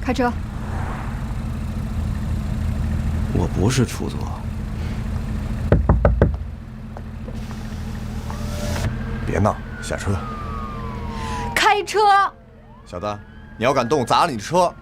开车。我不是出租。别闹，下车。开车。小子，你要敢动，砸了你的车！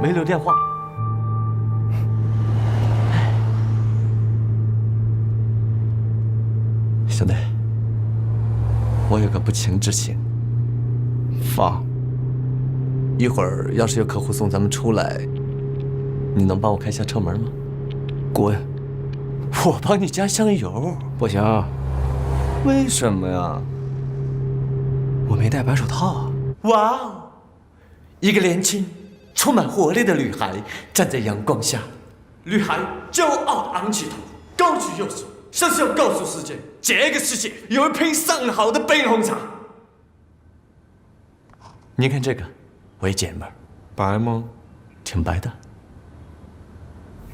没留电话。兄弟，我有个不情之请。放。一会儿要是有客户送咱们出来，你能帮我开下车门吗？滚！我帮你加香油。不行。为什么呀？我没戴白手套啊。哇哦！一个年轻、充满活力的女孩站在阳光下，女孩骄傲地昂起头，高举右手，像是要告诉世界，这个世界有一瓶上好的冰红茶。你看这个，我姐们儿，白吗？挺白的。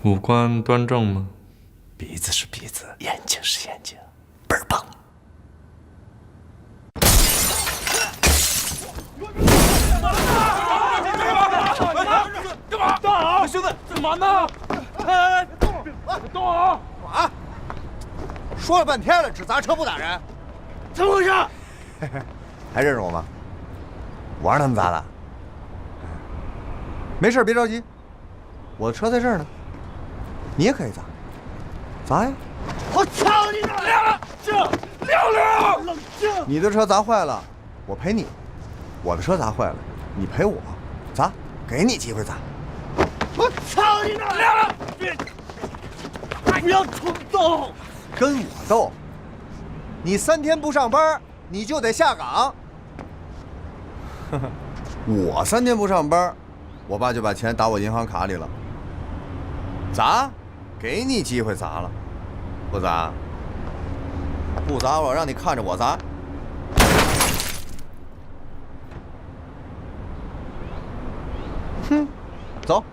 五官端正吗？鼻子是鼻子，眼睛是眼睛，倍儿棒。干嘛？大佬，兄弟，干嘛呢？哎，动啊！啊！说了半天了，只砸车不打人，怎么回事？还认识我吗？我让他们砸的。没事，别着急，我的车在这儿呢，你也可以砸，砸呀！我操你妈！亮静，亮冷静！你的车砸坏了，我赔你；我的车砸坏了，你赔我。砸，给你机会砸。我操你妈！亮别！不要冲动。跟我斗？你3天不上班，你就得下岗。我3天不上班，我爸就把钱打我银行卡里了。砸？给你机会砸了，不砸？不砸我让你看着我砸。哼，走。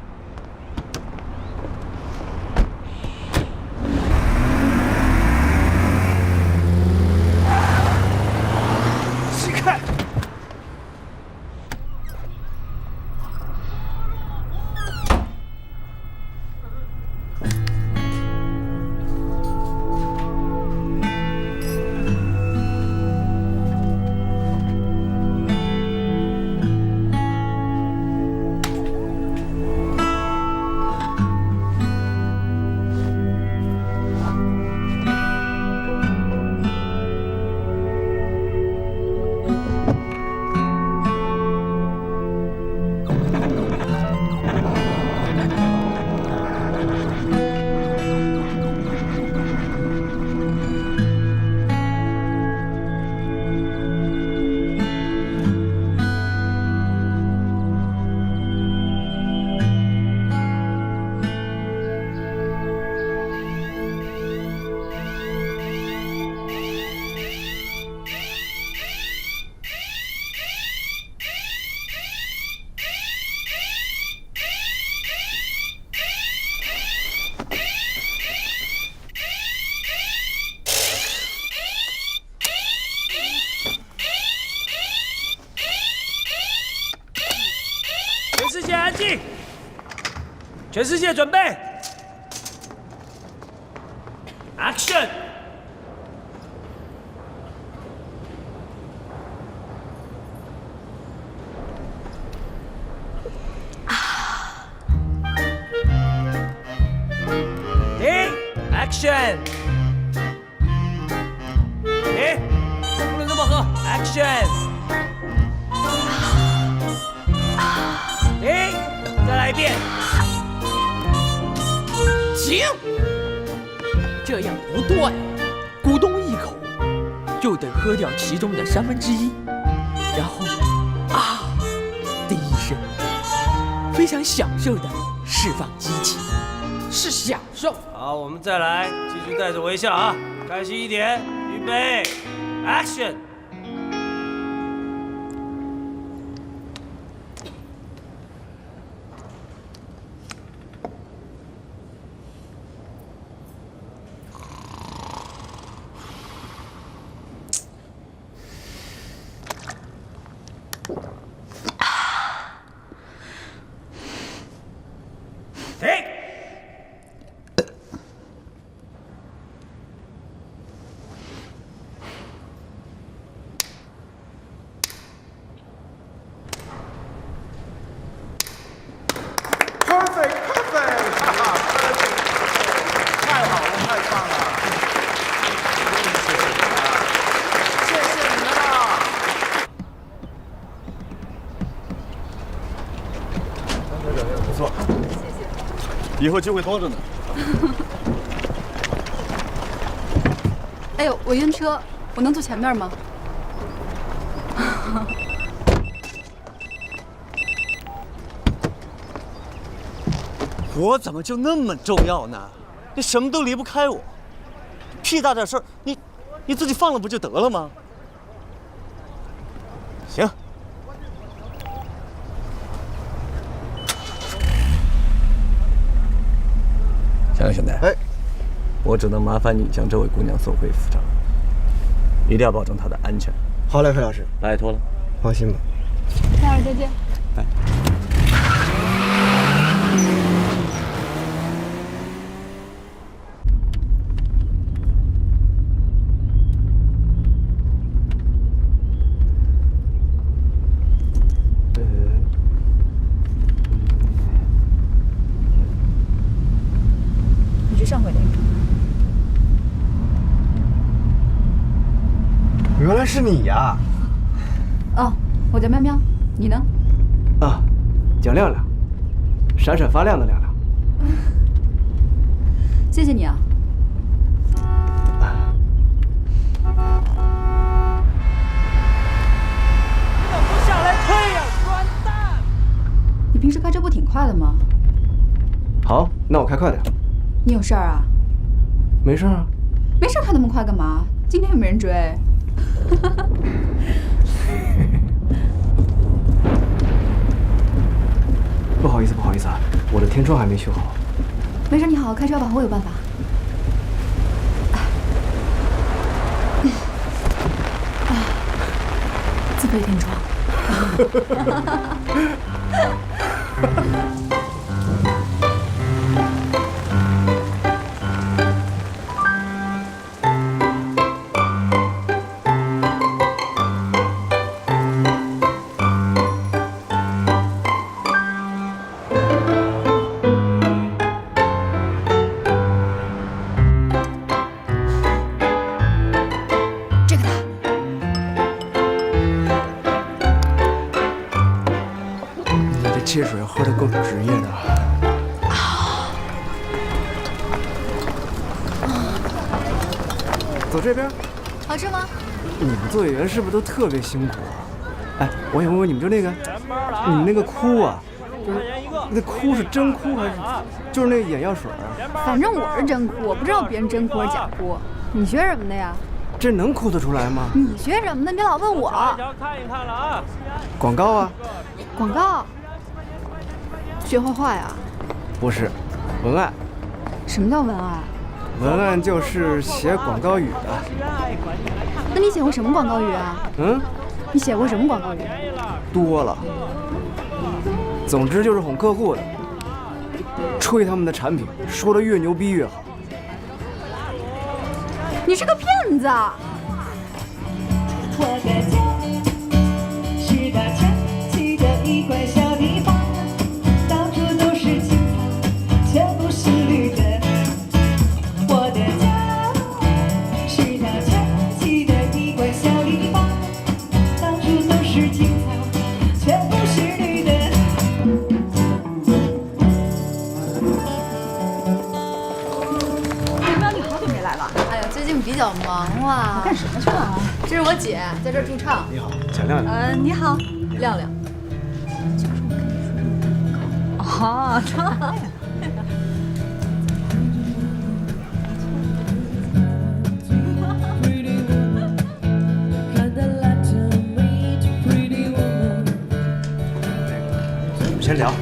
起开！全世界安静！全世界准备 ！Action！ 停 ！Action！ 停！不能这么喝 ！Action！ 停！再来一遍。停！这样不对，咕咚一口，就得喝掉其中的1/3，然后的一声，非常享受的释放激情，是享受。好，我们再来，继续带着微笑啊，开心一点，预备 ，Action！停！以后机会多着呢。哎呦，我晕车，我能坐前面吗？我怎么就那么重要呢？你什么都离不开我，屁大点事儿，你自己放了不就得了吗？行。小杨兄弟，哎，我只能麻烦你将这位姑娘送回府上，一定要保证她的安全。好嘞，费老师，拜托了。放心吧。待会儿再见。拜。你是上回那个？原来是你呀！哦，我叫喵喵，你呢？啊，叫亮亮，闪闪发亮的亮亮。谢谢你啊，平时开车不挺快的吗？好，那我开快点。你有事儿啊？没事啊。没事开那么快干嘛？今天又没人追。不好意思，不好意思啊，我的天窗还没修好。没事，你好好开车吧，我有办法。自备天窗。汽水喝得够职业的。走这边。好吃吗？你们做演员是不是都特别辛苦？哎，我想问问你们，就那个，你们那个哭啊，就是那哭是真哭还是就是那个眼药水啊？反正我是真哭，我不知道别人真哭还是假哭。你学什么的呀？这能哭得出来吗？你学什么的？你别老问我。看一看了啊！广告啊？广告？学画画呀？不是，文案。什么叫文案？文案就是写广告语的。那你写过什么广告语啊？嗯？你写过什么广告语？多了。总之就是哄客户的，吹他们的产品，说的越牛逼越好。你是个骗子！我的家是个神奇的一块小地方，到处都是青草，却不是绿的。我的家是个神奇的一块小地方，到处都是青草，却不是绿的。你好久没来了。哎呀，最近比较忙啊。干什么去了？这是我姐，在这儿驻唱。你好，蒋亮亮。你好，亮亮。哦，这样。我们先聊，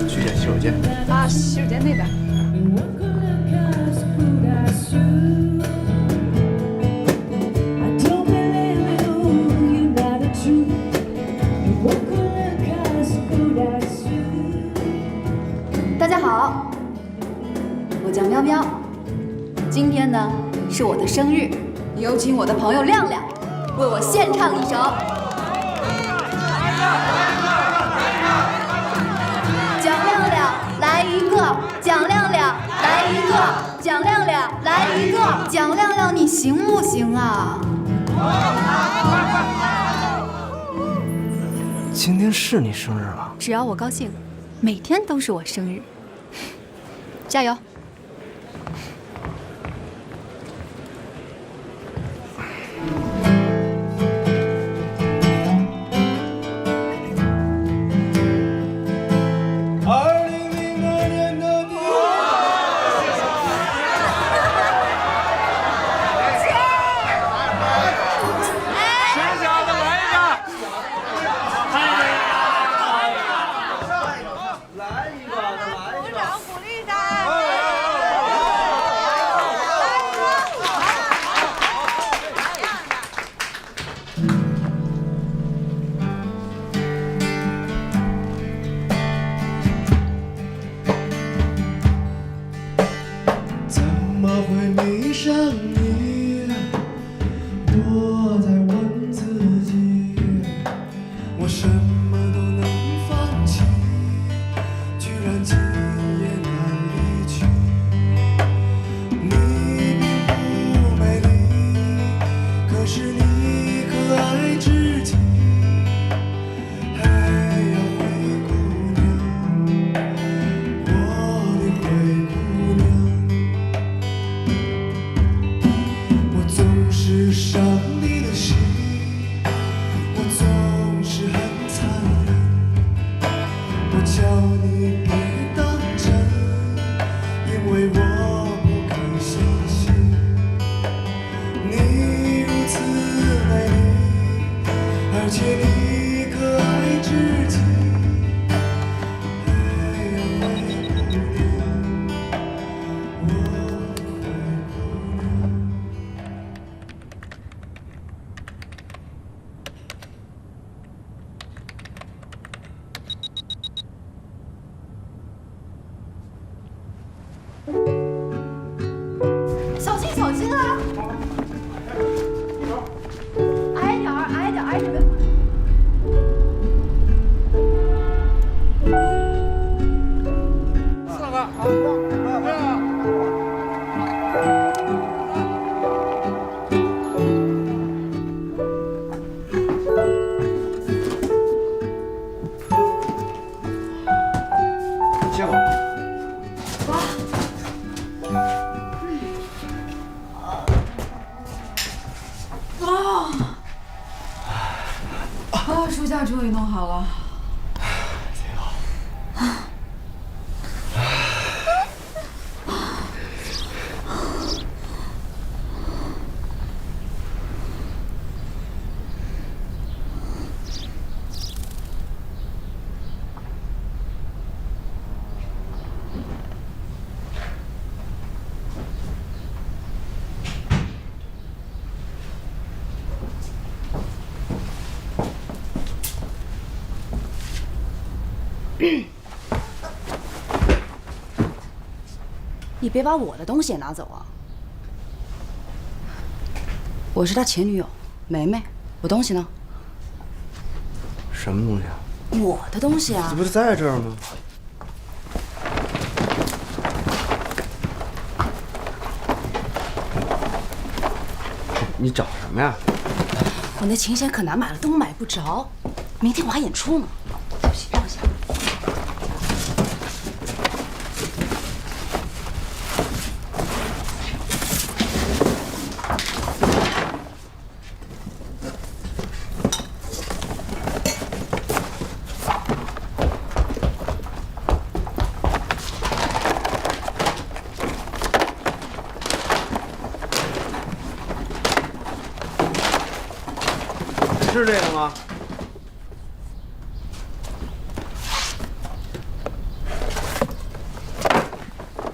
去一下洗手间。啊，洗手间那边。大家好，我叫喵喵。今天呢是我的生日，有请我的朋友亮亮为我献唱一首。蒋亮亮来一个，蒋亮亮来一个，蒋亮亮来一个，蒋亮亮你行不行啊？今天是你生日了？只要我高兴，每天都是我生日。加油！上你的下终于弄好了。你别把我的东西也拿走啊！我是他前女友，梅梅。我东西呢？什么东西啊？我的东西啊！这不是在这儿吗？你找什么呀？我那琴弦可难买了，都买不着。明天我还演出呢。对不起，让一下。是这个吗？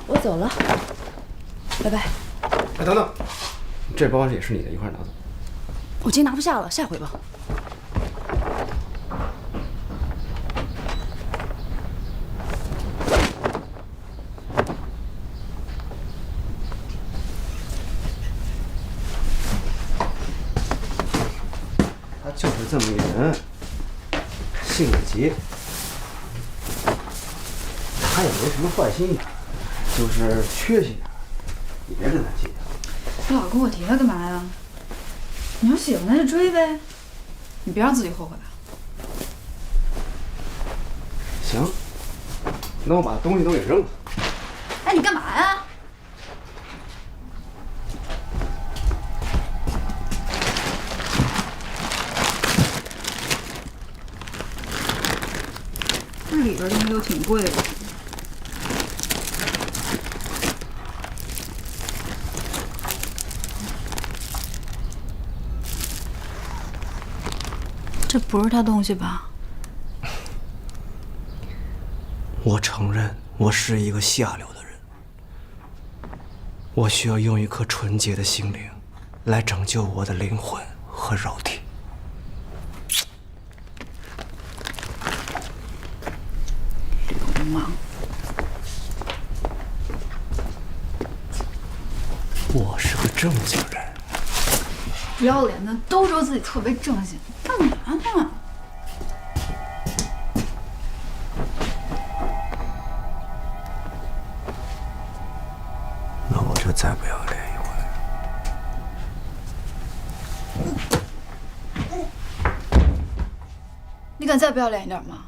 我走了，拜拜。哎，等等，这包也是你的，一块拿走。我今天拿不下了，下回吧。他就是这么一人，性子急。他也没什么坏心眼，就是缺心眼，你别跟他计较。你老跟我提他干嘛呀？你要喜欢他就追呗，你别让自己后悔啊。行，那我把东西都给扔了。哎，你干嘛呀？这里边东西都挺贵的。这不是他东西吧？我承认我是一个下流的人，我需要用一颗纯洁的心灵来拯救我的灵魂和肉体。流氓！我是个正经人。不要脸的都说自己特别正经，干嘛呢？那我就再不要脸一回。你敢再不要脸一点吗？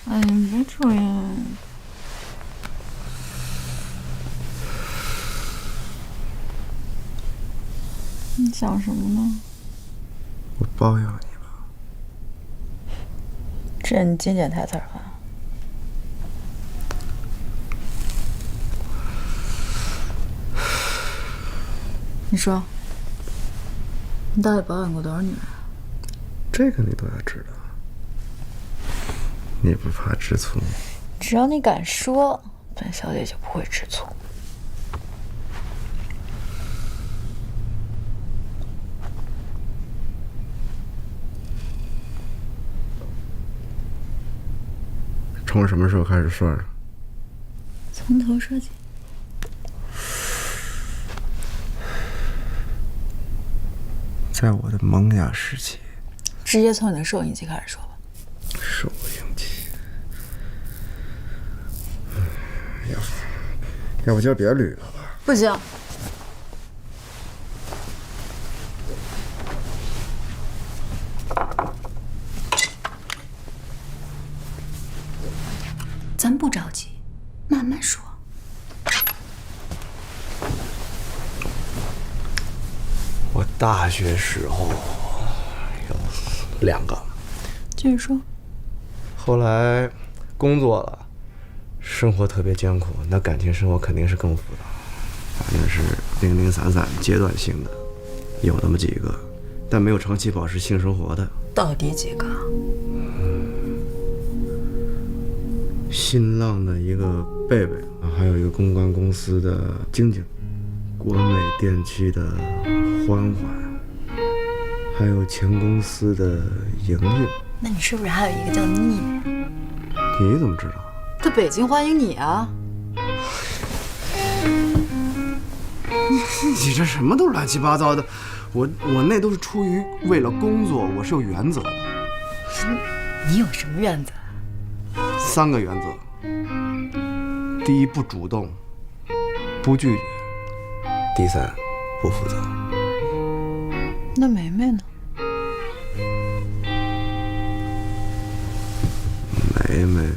哎，你别这样。你想什么呢？我包养你吧。这你精简台词吧。你说，你到底包养过多少女人？这个你都要知道。你不怕吃醋？只要你敢说，本小姐就不会吃醋。从什么时候开始算啊？从头说起。在我的萌芽时期。直接从你的受孕期开始说吧。受孕期。要不就别捋了吧。不行。咱不着急，慢慢说。我大学时候有2个，继续说。后来工作了，生活特别艰苦，那感情生活肯定是更复杂。反正是零零散散、阶段性的，有那么几个，但没有长期保持性生活的。到底几个？新浪的一个贝贝，还有一个公关公司的晶晶，国美电器的欢欢，还有前公司的莹莹。那你是不是还有一个叫聂？你怎么知道？在北京欢迎你啊！你这什么都乱七八糟的，我那都是出于为了工作，我是有原则的。你有什么原则？3个原则。第一，不主动，不拒绝；第3，不负责。那梅梅呢？梅梅，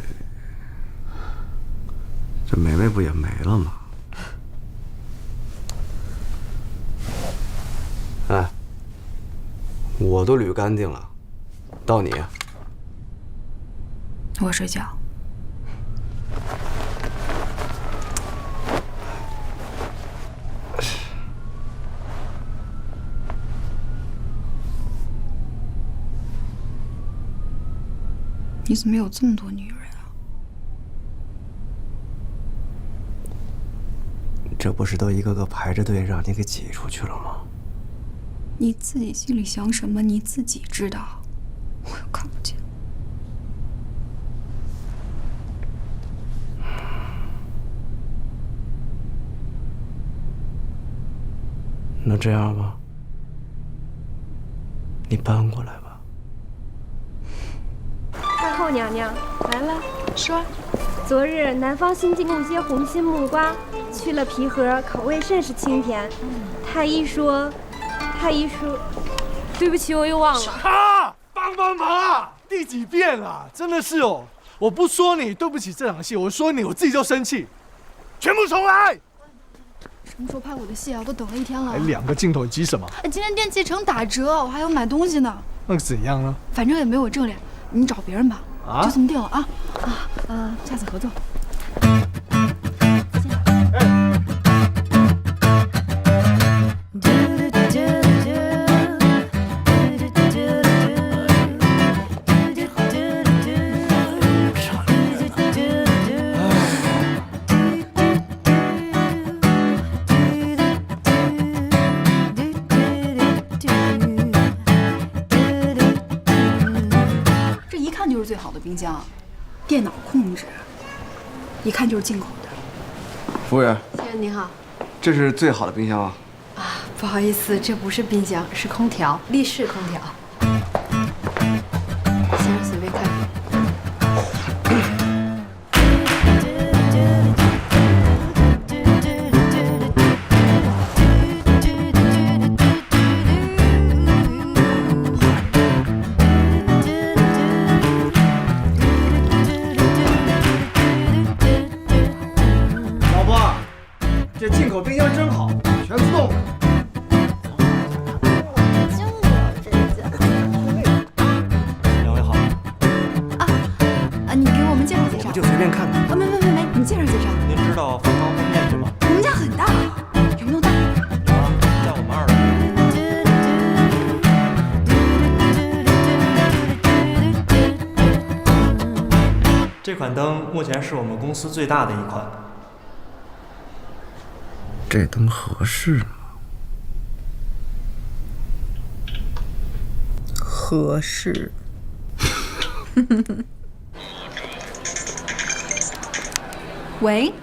这梅梅不也没了吗？哎，我都捋干净了，到你。我睡觉。你怎么有这么多女人啊？这不是都一个个排着队让你给挤出去了吗？你自己心里想什么，你自己知道，我又看不见。那这样吧，你搬过来吧。太后娘娘来了，说，昨日南方新进贡些红心木瓜，去了皮核，口味甚是清甜。太医说，对不起，我又忘了。啊！帮忙啊！第几遍了？真的是哦，我不说你对不起这场戏，我说你我自己就生气，全部重来。什么时候拍我的戏啊？我都等了1天了。还2个镜头，你急什么？今天电器城打折，我还要买东西呢。那个怎样呢？反正也没我正脸，你找别人吧。啊，就这么定了啊！下次合作。就是最好的冰箱，电脑控制，一看就是进口的。服务员，先生您好，这是最好的冰箱啊！啊，不好意思，这不是冰箱，是空调，立式空调。先生随便看看。冰箱真好，全自动。两位好。你给我们介绍介绍。我就随便看看。没，你介绍介绍。您知道方方面积吗？我们家很大，有没有大？有啊，在我们2楼。这款灯目前是我们公司最大的一款。这灯合适吗？合适。喂，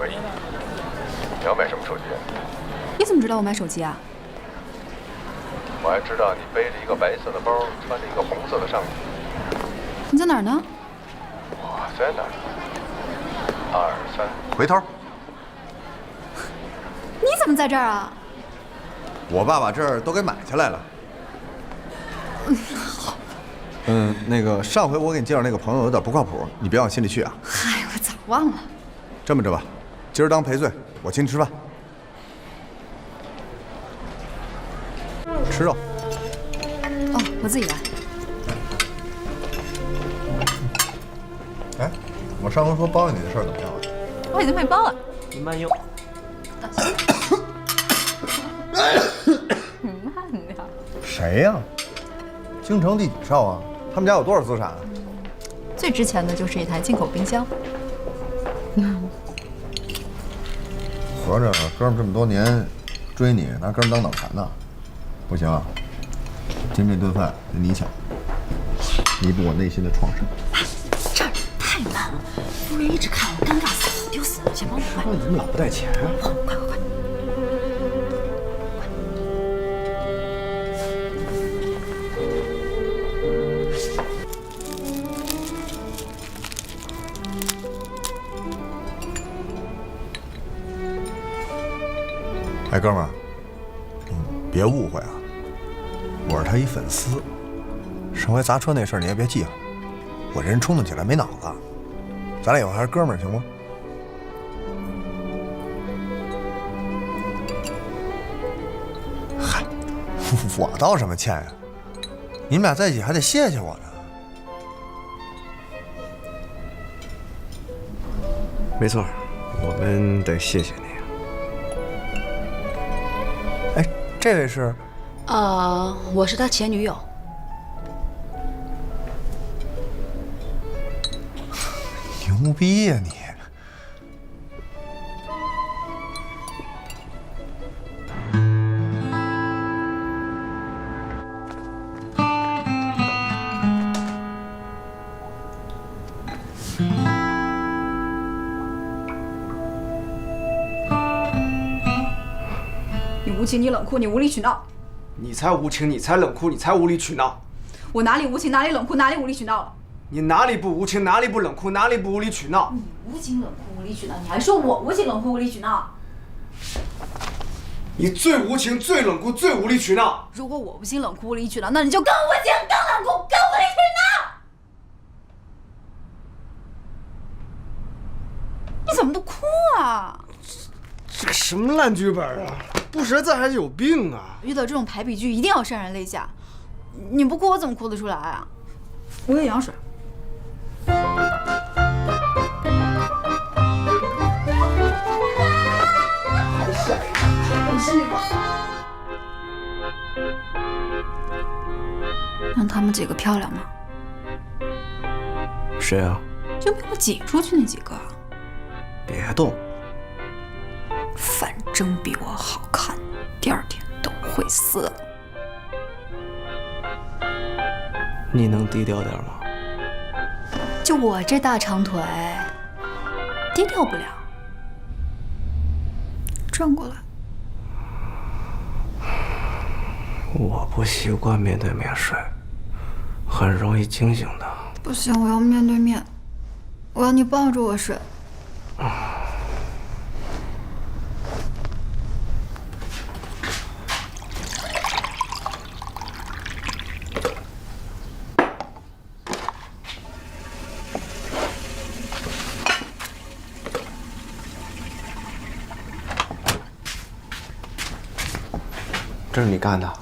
喂，你要买什么手机？你怎么知道我买手机啊？我还知道你背着一个白色的包，穿着一个红色的上衣。你在哪儿呢？我在哪儿？2、3，回头。你怎么在这儿啊？我爸把这儿都给买下来了。好。那个上回我给你介绍那个朋友有点不靠谱，你别往心里去啊。哎，我早忘了。这么着吧，今儿当赔罪，我请你吃饭。吃肉。哦，我自己来。哎，我上回说包你的事儿怎么样了？我已经没包了。你慢用。慢点。谁呀？京城第几少啊？他们家有多少资产啊？最值钱的就是一台进口冰箱。合着哥们这么多年追你，拿哥们当脑残呢？不行啊，今这顿饭得你抢，弥补我内心的创伤。这儿太慢了，夫人一直看我，尴尬死了，丢死了，先帮我买。你怎么老不带钱啊？快！哎，哥们儿，别误会啊，我是他一粉丝。上回砸车那事儿你也别记了，我这人冲动起来没脑子。咱俩以后还是哥们儿，行吗？嗨，我道什么歉呀？你们俩在一起还得谢谢我呢。没错，我们得谢谢你。哎，这位是？我是他前女友。牛逼呀你！你无情，你冷酷，你无理取闹。你才无情，你才冷酷，你才无理取闹。我哪里无情，哪里冷酷，哪里无理取闹了？你哪里不无情，哪里不冷酷，哪里不无理取闹？你无情冷酷无理取闹，你还说我无情冷酷无理取闹？你最无情、最冷酷、最无理取闹。如果我无情冷酷无理取闹，那你就更无情、更冷酷、更无理取闹。你怎么不哭啊？这个什么烂剧本啊！不识字还是有病啊！遇到这种排比句一定要潸然泪下。你不哭我怎么哭得出来啊？我给羊水。让他们几个漂亮吗？谁啊？就被我挤出去那几个。别动。反正比我好看，第二天都会色。你能低调点吗？就我这大长腿，低调不了。转过来。我不习惯面对面睡，很容易惊醒的。不行，我要面对面，我要你抱着我睡。这是你干的？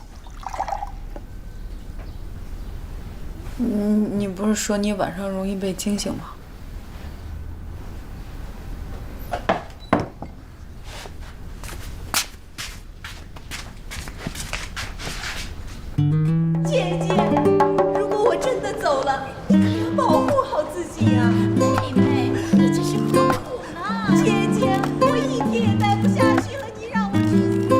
你不是说你晚上容易被惊醒吗？姐姐，如果我真的走了，你可要保护好自己呀。妹妹，你这是何苦呢？姐姐，我一天也待不下去了，你让我去死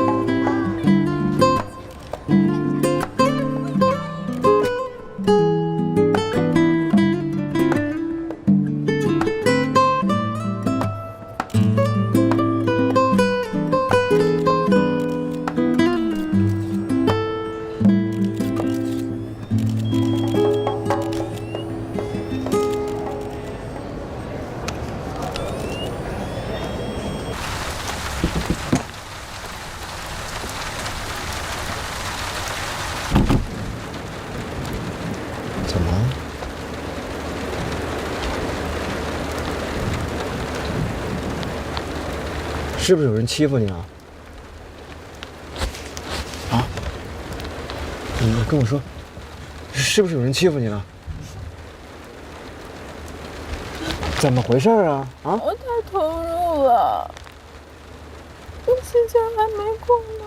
是不是有人欺负你啊？啊？你跟我说，是不是有人欺负你了？怎么回事啊？啊？我太投入了，我心情还没过呢。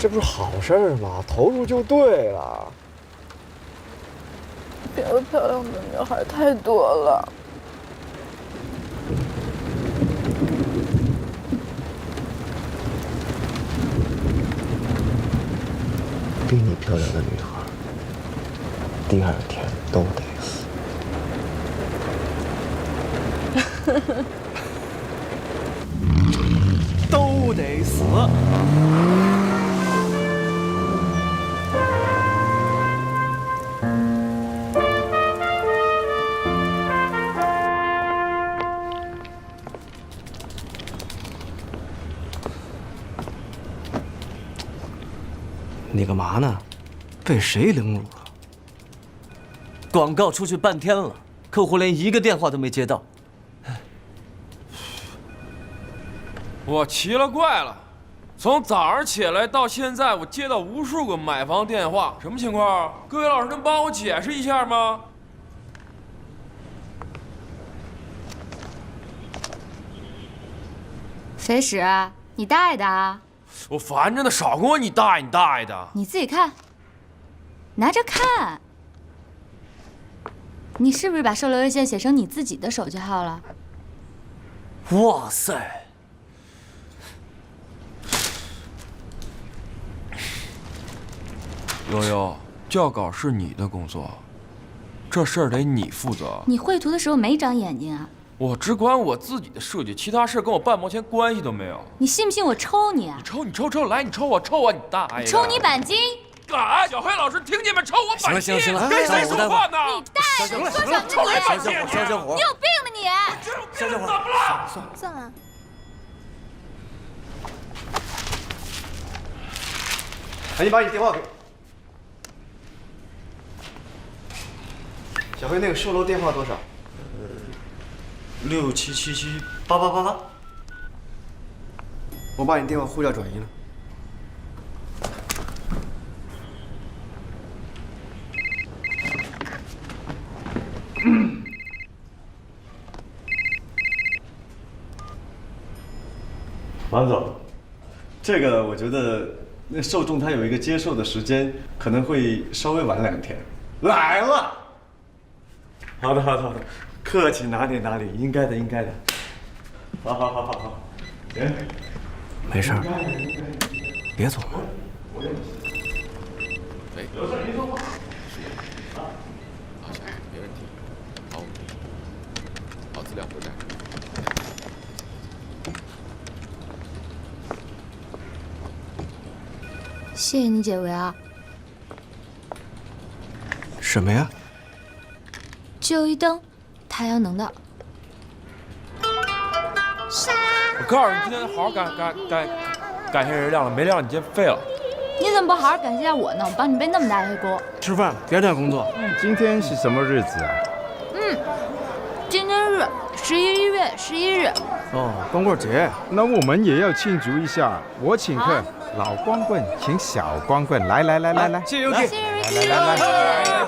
这不是好事吗？投入就对了。别的漂亮的女孩太多了。比你漂亮的女孩，第二天都得死。都得死。你干嘛呢？被谁凌辱了？广告出去半天了，客户连一个电话都没接到。我奇了怪了，从早上起来到现在，我接到无数个买房电话，什么情况？各位老师能帮我解释一下吗？谁使啊？你大爷的啊！我烦着呢，少跟我你大爷你大爷的！你自己看，拿着看。你是不是把收留热线写成你自己的手机号了？哇塞！悠悠，校稿是你的工作，这事儿得你负责。你绘图的时候没长眼睛啊？我只管我自己的设计，其他事跟我半毛钱关系都没有。你信不信我抽你啊？你抽，来你抽我，抽我你大爷！抽你钣金！敢！小黑老师听见没？抽我钣金！行了，跟谁说话呢？你大爷！说什么你？消消火！你有病吧你！消消火！怎么了？算了。哎，你把你电话给小黑，那个售楼电话多少67778888。我把你电话呼叫转移了。王总，这个我觉得那受众他有一个接受的时间，可能会稍微晚2天。来了。好的，客气哪里，应该的。好，行，没事儿，别走了。有事您说话。好，没问题。好，资料回来。谢谢你解围啊。什么呀？就一灯，太阳能的。我告诉你，今天好好感谢人亮了，没亮你今天废了。你怎么不好好感谢下我呢？我帮你背那么大一黑锅。吃饭，别耽误工作。今天是什么日子啊？今天是11月11日。哦，光棍节。那我们也要庆祝一下。我请客，老光棍请小光棍，来，谢谢 UK， 来，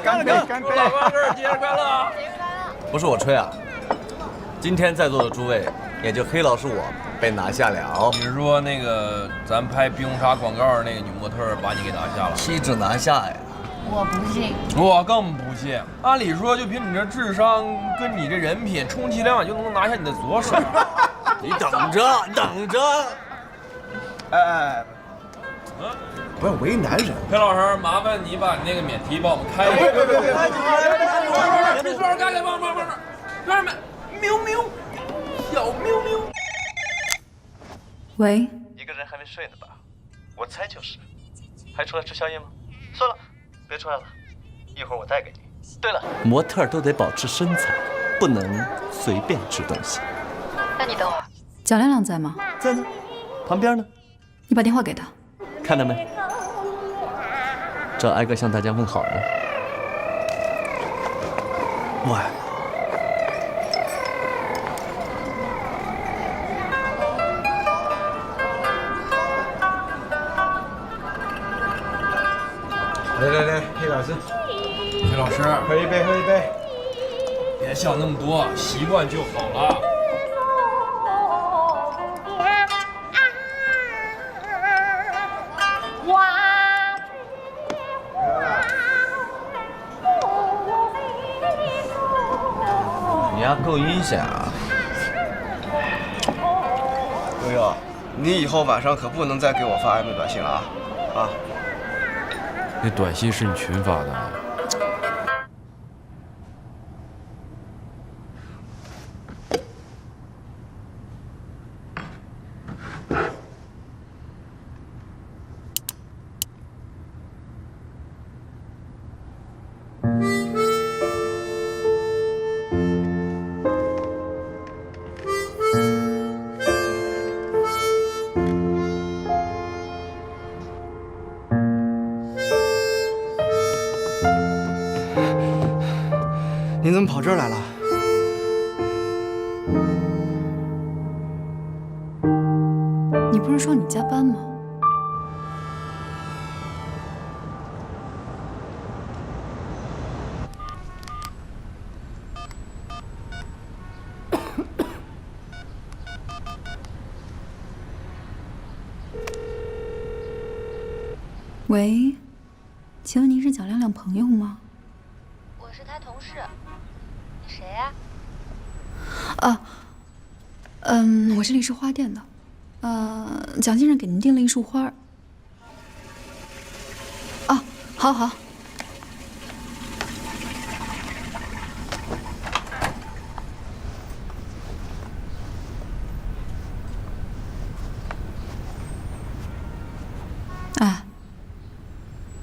干杯！老光棍节日快乐！不是我吹啊，今天在座的诸位，也就黑老师我被拿下了。你是说那个咱拍冰红茶广告那个女模特把你给拿下了？岂止拿下呀！我不信。我更不信。按理说，就凭你这智商跟你这人品，充其量也就能拿下你的左手。你等着。哎，不要为难人。裴老师，麻烦你把那个免提帮我们开一下。别说干帮，哥们，喵，小喵。喂。一个人还没睡呢吧？我猜就是。还出来吃宵夜吗？算了，别出来了，一会儿我带给你。对了，模特都得保持身材，不能随便吃东西。那你等会儿。蒋亮亮在吗？在呢，旁边呢。你把电话给他。看到没？正挨个向大家问好呢。喂。来，黑老师，黑老师，喝一杯，喝一杯。别想那么多，习惯就好了。你丫够阴险啊！悠悠，你以后晚上可不能再给我发暧昧短信了啊！啊！那短信是你群发的。你怎么跑这儿来了？你不是说你加班吗？喂，请问您是蒋亮亮朋友吗？我是他同事，你谁呀？我是丽诗花店的，蒋先生给您订了一束花。啊，好。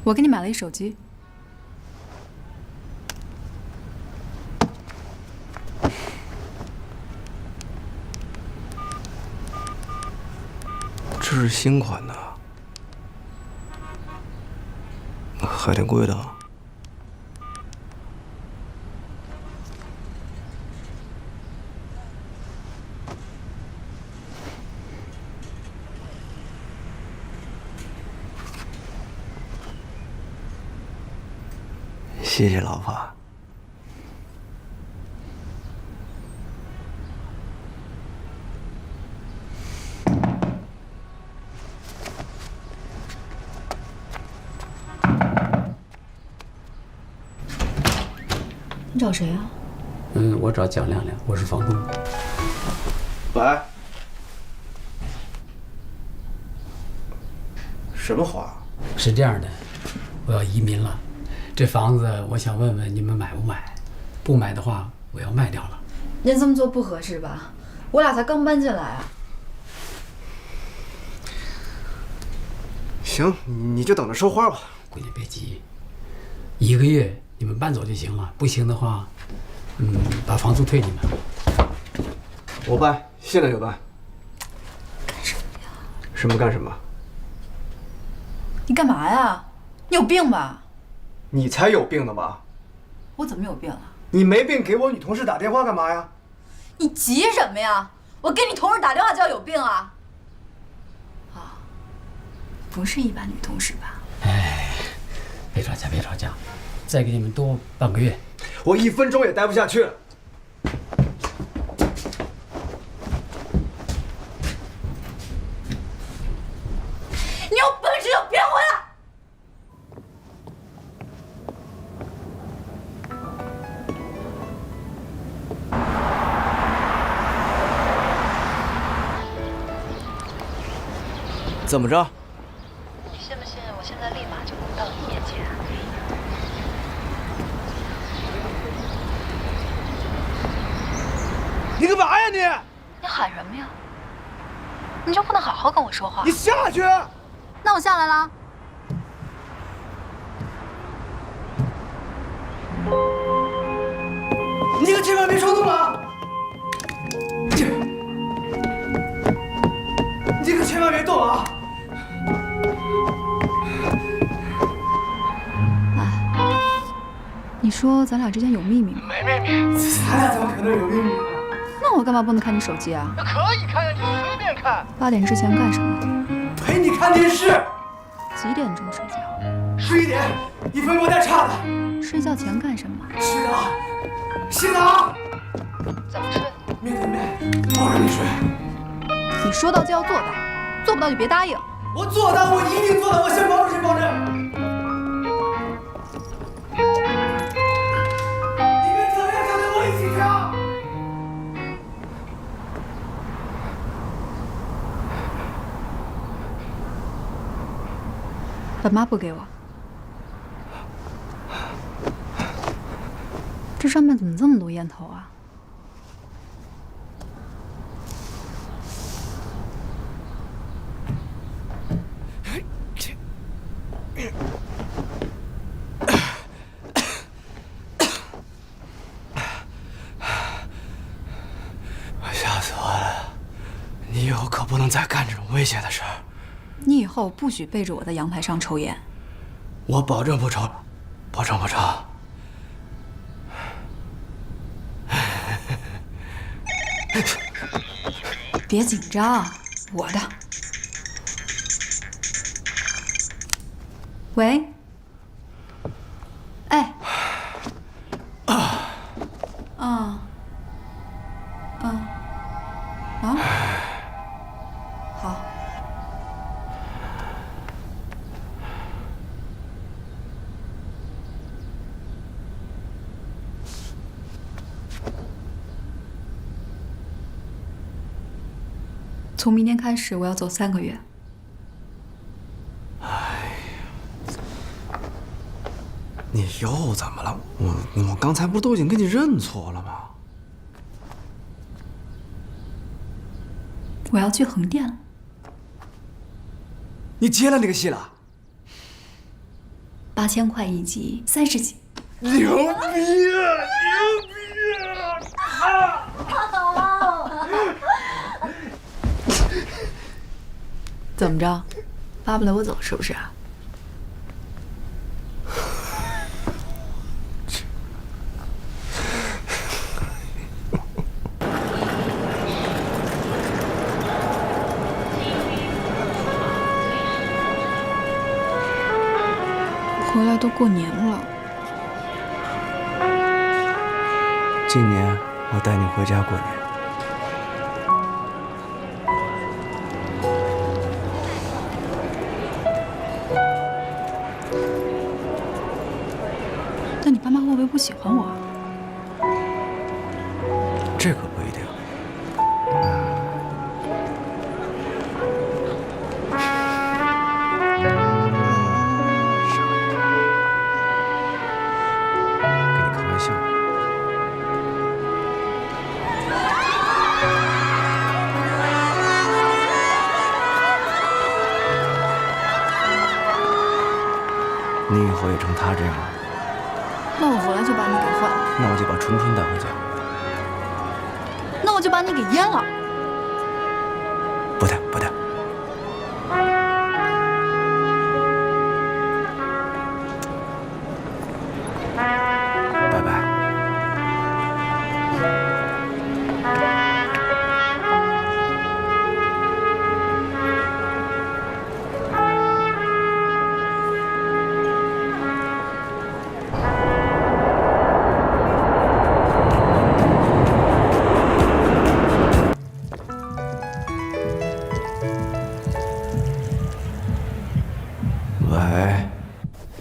我给你买了一手机。这是新款的，还挺贵的。谢谢老婆。你找谁啊？我找蒋亮亮，我是房东。喂。什么花？是这样的，我要移民了，这房子我想问问你们买不买？不买的话，我要卖掉了。您这么做不合适吧？我俩才刚搬进来啊。行，你就等着收花吧。姑娘别急，1个月你们搬走就行了。不行的话，把房租退你们。我办，现在就办。干什么呀？什么干什么？你干嘛呀？你有病吧？你才有病呢吧？我怎么有病了？你没病，给我女同事打电话干嘛呀？你急什么呀？我给你同事打电话就要有病啊？啊，不是一般女同事吧？哎，别吵架，别吵架，再给你们多半个月。我1分钟也待不下去了。你有本事就别回来！怎么着？你信不信我现在立马就到你面前？你干嘛呀你？你喊什么呀？你就不能好好跟我说话？你下去！那我下来了。你可千万别冲动啊！你可千万别动啊！你说咱俩之间有秘密吗？没秘密，咱俩怎么可能有秘密呢？那我干嘛不能看你手机啊？那可以看呀，你随便看。8点之前干什么？陪你看电视。几点钟睡觉？11点，1分不带差的。睡觉前干什么？是啊，洗澡。怎么睡？面对面，抱着你睡。你说到就要做到，做不到就别答应。我做到，我一定做到，我先保证，谁保证？你们怎么样想跟我一起跳？本妈不给我，这上面怎么这么多烟头啊？吓死我了！你以后可不能再干这种危险的事儿。你以后不许背着我在阳台上抽烟。我保证不抽，保证不抽。别紧张，我的。喂。哎。好。从明天开始，我要走3个月。你又怎么了？我刚才不是都已经跟你认错了吗？我要去横店了。你接了那个戏了？8000块1集，30集。牛逼啊！牛逼啊！怎么着，巴不得我走是不是？回来都过年了，今年我带你回家过年。那你爸妈会不会不喜欢我啊？这可不一定。跟你开玩笑。你以后也成他这样了。那我回来就把你给换了。那我就把春春带回家。那我就把你给阉了。不带，不带。拜拜。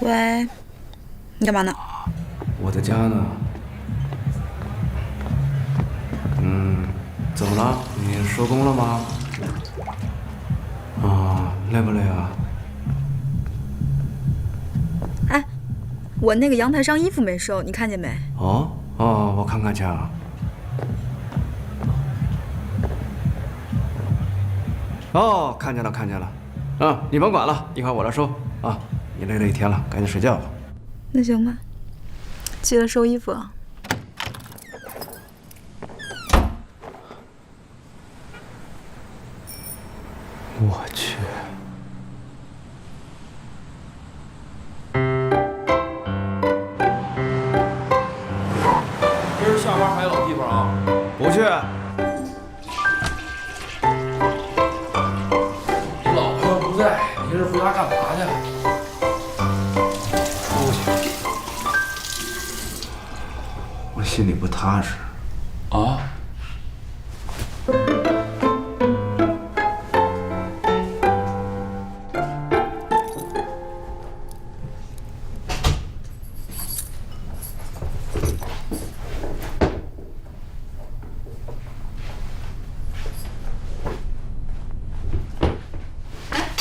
喂，你干嘛呢？我在家呢。怎么了？你收工了吗？啊，累不累啊？哎，我那个阳台上衣服没收，你看见没？哦，我看看去啊。哦，看见了，看见了。你甭管了，一会儿我来收啊。你累了一天了，赶紧睡觉吧。那行吧，记得收衣服啊。我去。去？你老婆要不在，你这是回家干嘛去？出去，我心里不踏实。啊？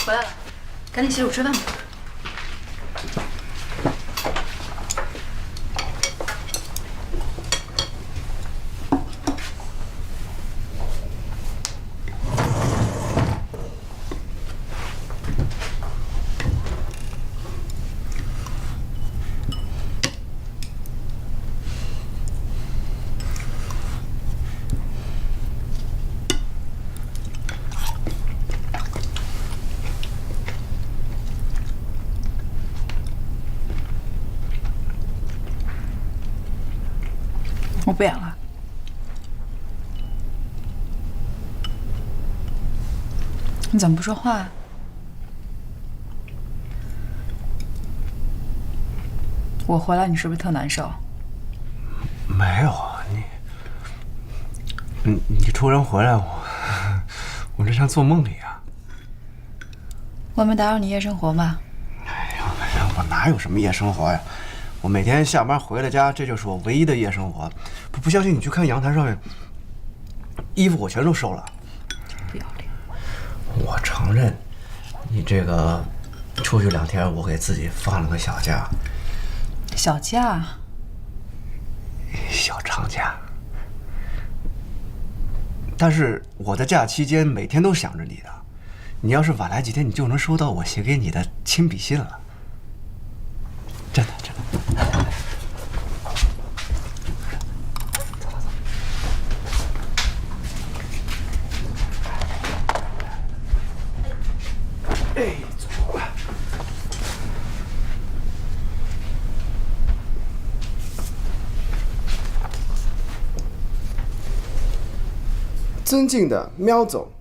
回来了，赶紧洗手吃饭吧。我不演了。你怎么不说话啊？我回来，你是不是特难受？没有啊，你突然回来，我这像做梦一样。我没打扰你夜生活吧？哎呀，我哪有什么夜生活呀？我每天下班回了家，这就是我唯一的夜生活。不相信你去看阳台上面，衣服我全都收了。不要脸！我承认，你这个出去2天，我给自己放了个小假。小假？小长假。但是我的假期间每天都想着你的，你要是晚来几天，你就能收到我写给你的亲笔信了。真的。哎，走吧。尊敬的喵总，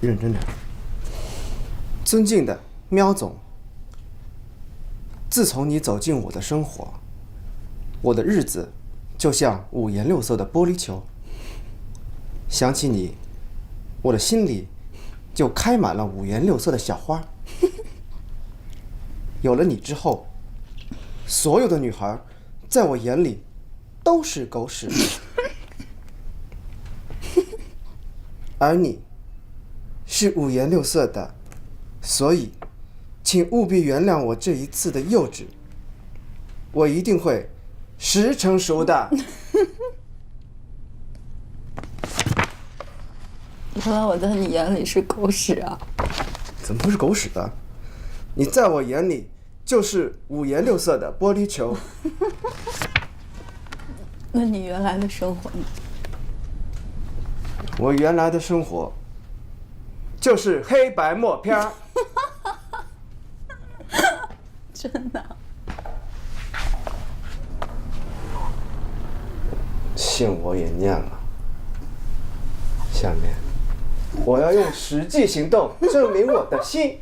认真点。尊敬的喵总，自从你走进我的生活，我的日子就像五颜六色的玻璃球。想起你，我的心里就开满了五颜六色的小花。有了你之后，所有的女孩在我眼里都是狗屎，而你是五颜六色的，所以请务必原谅我这一次的幼稚，我一定会10成熟的。原来我在你眼里是狗屎啊！怎么会是狗屎啊？你在我眼里就是五颜六色的玻璃球。那你原来的生活呢？我原来的生活就是黑白默片儿。真的？信我也念了。下面我要用实际行动证明我的心。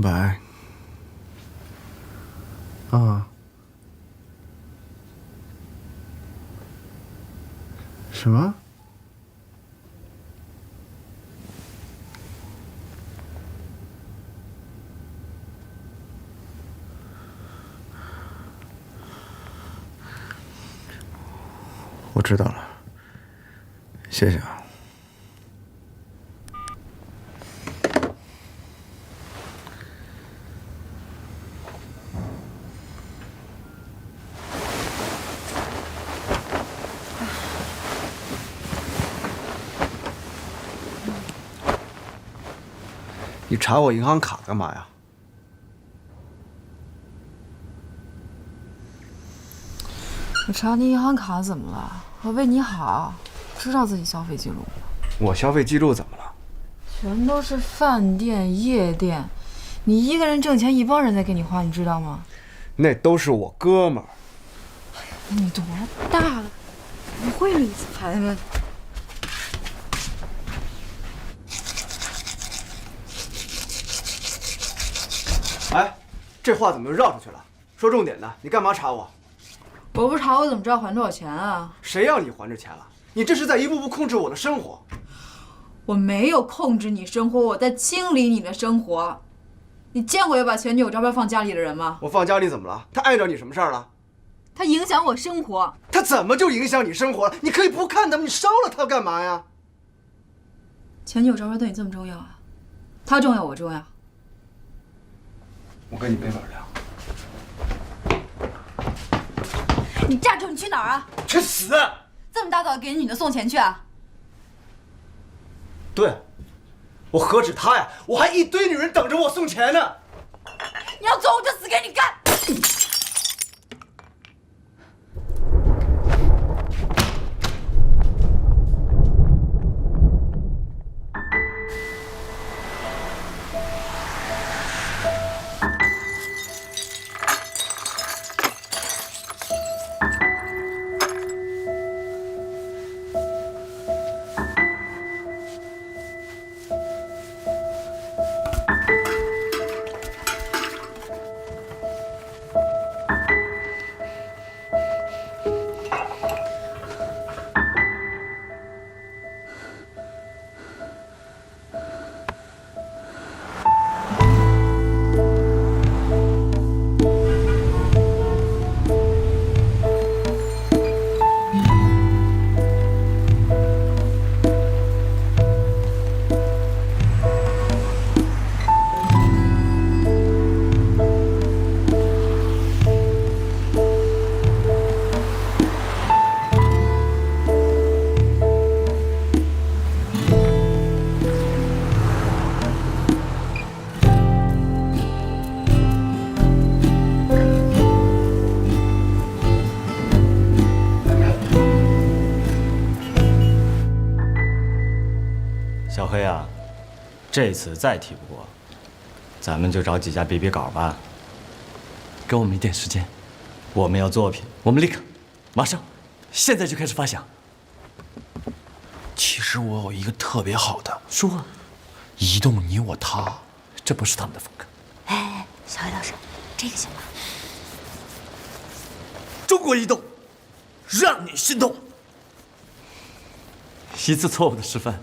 白。啊。什么？我知道了，谢谢啊。你查我银行卡干嘛呀？我查你银行卡怎么了？我为你好，知道自己消费记录吗？我消费记录怎么了？全都是饭店、夜店，你一个人挣钱，一帮人在给你花，你知道吗？那都是我哥们儿。你多大了？不会理财吗？哎，这话怎么又绕出去了？说重点的，你干嘛查我？我不查，我怎么知道还多少钱啊？谁要你还这钱了？你这是在一步步控制我的生活。我没有控制你生活，我在清理你的生活。你见过有把前女友照片放家里的人吗？我放家里怎么了？他碍着你什么事儿了？他影响我生活。他怎么就影响你生活了？你可以不看他们，你烧了他干嘛呀？前女友照片对你这么重要啊？他重要，我重要。我跟你没法聊。你站住！你去哪儿啊？去死！这么大早给女的送钱去啊？对，我何止他呀，我还一堆女人等着我送钱呢。你要走，我就死给你干！小黑啊，这次再踢不过，咱们就找几家比比稿吧。给我们一点时间，我们要作品，我们立刻，马上，现在就开始发想。其实我有一个特别好的，说，移动你我他，这不是他们的风格。哎，小黑老师，这个行吗？中国移动，让你心动。一次错误的示范。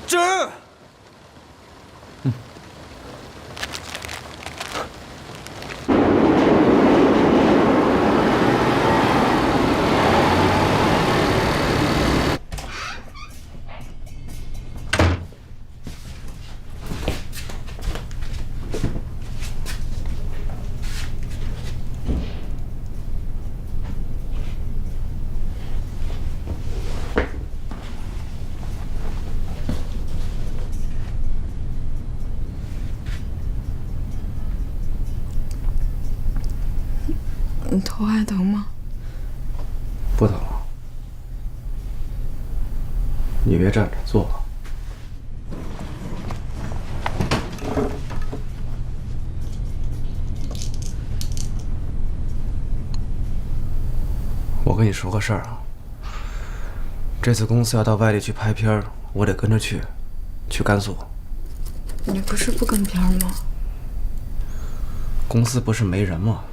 这儿，你头还疼吗？不疼。你别站着，坐吧。我跟你说个事儿啊，这次公司要到外地去拍片儿，我得跟着去，去甘肃。你不是不跟片儿吗？公司不是没人吗？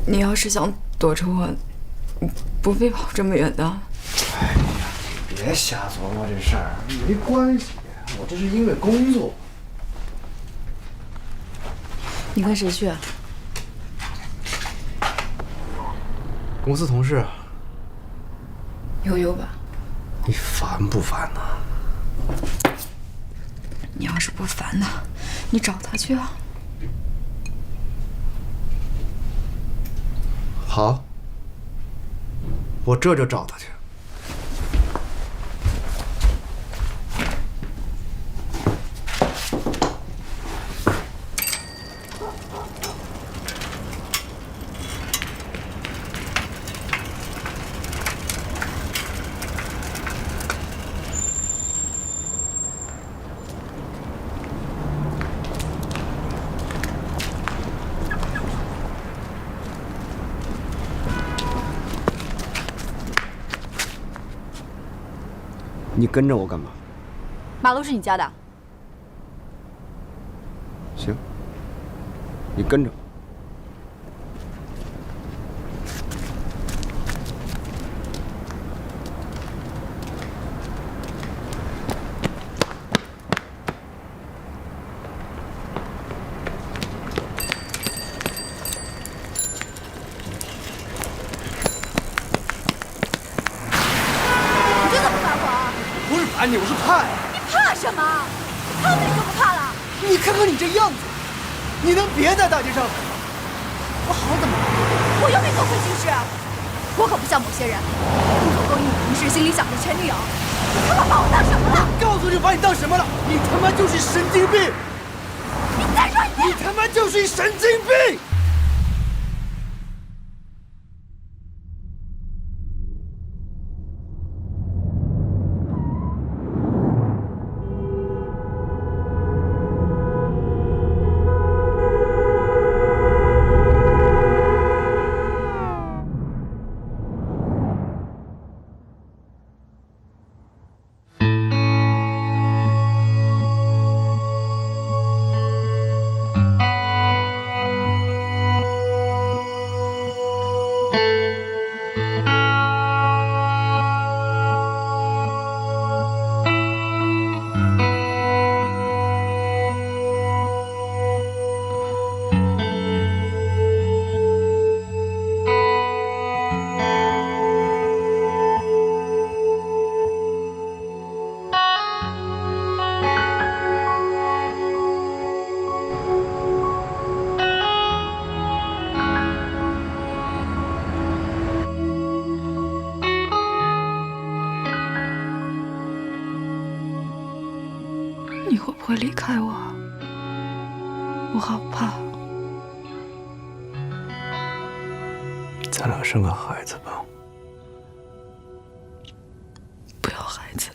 你要是想躲着我，不必跑这么远的。哎呀，别瞎琢磨这事儿，没关系，我这是因为工作。你跟谁去？公司同事。悠悠吧。你烦不烦呢？你要是不烦呢，你找他去啊。好，我这就找他去。你跟着我干嘛？马路是你家的？行，你跟着我。你我是怕呀！你怕什么？看你就不怕了？你看看你这样子，你能别在大街上？我好怎么了？我又没做亏心事，我可不像某些人，工作勾引同事，心里想着前女友。你他妈把我当什么了？告诉你把你当什么了？你他妈就是神经病！你再说一遍！你他妈就是一神经病！你会不会离开我？我好怕。咱俩生个孩子吧。不要孩子。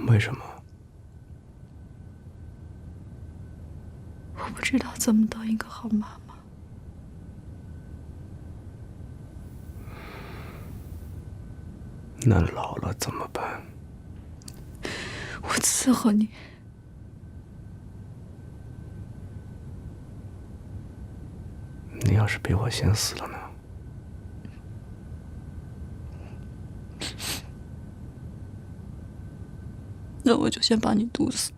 为什么？我不知道怎么当一个好妈妈。那老了怎么办？我伺候你。你要是比我先死了呢？那我就先把你毒死。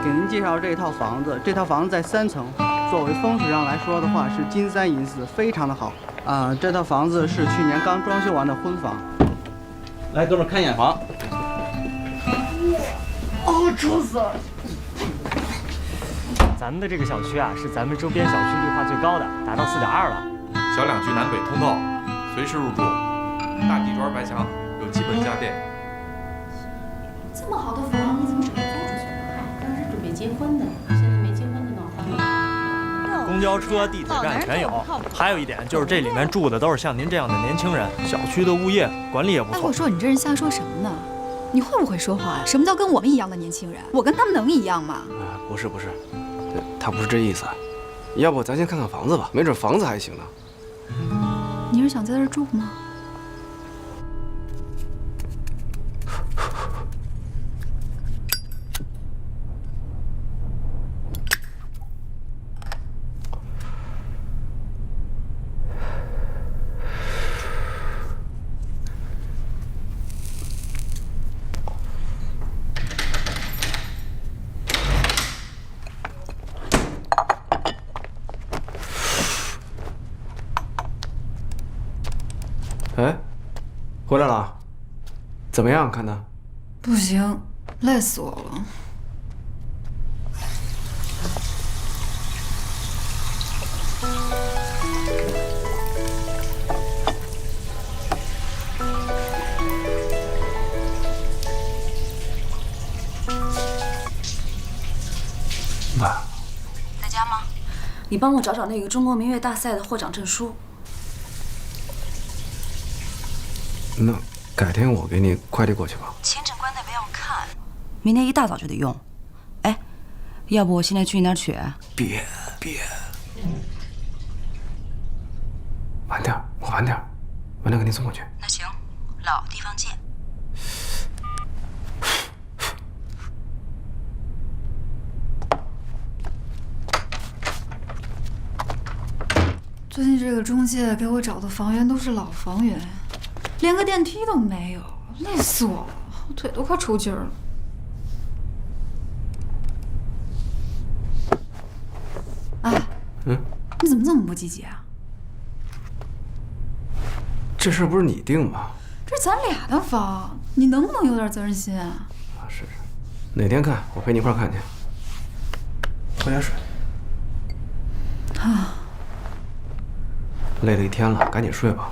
给您介绍这套房子，这套房子在3层，作为风水上来说的话是金3银4，非常的好。这套房子是去年刚装修完的婚房。来，哥们看一眼房。哦，丑死了！咱们的这个小区啊，是咱们周边小区绿化最高的，达到4.2了。小2居南北通透，随时入住。大地砖白墙，有基本家电。这么好的房，你怎么舍得租出去？当时准备结婚的，现在没结婚的闹翻了。公交车、地铁站全有。还有一点就是这里面住的都是像您这样的年轻人，小区的物业管理也不错。哎，我说你这人瞎说什么呢？你会不会说话呀？什么叫跟我们一样的年轻人？我跟他们能一样吗？不是，他不是这意思。要不咱先看看房子吧，没准房子还行呢。你是想在这儿住吗？哎，回来了，怎么样？看的？不行，累死我了。爸，在家吗？你帮我找找那个中国民乐大赛的获奖证书。那改天我给你快递过去吧。签证官那边要看，明天一大早就得用。哎，要不我现在去你那儿取？别，晚点，我晚点给你送过去。那行，老地方见。最近这个中介给我找的房源都是老房源，连个电梯都没有，累死我了，我腿都快抽筋了。哎，你怎么这么不积极啊？这事不是你定吗？这是咱俩的房，你能不能有点责任心啊？是，哪天看，我陪你一块看去。喝点水。啊。累了一天了，赶紧睡吧。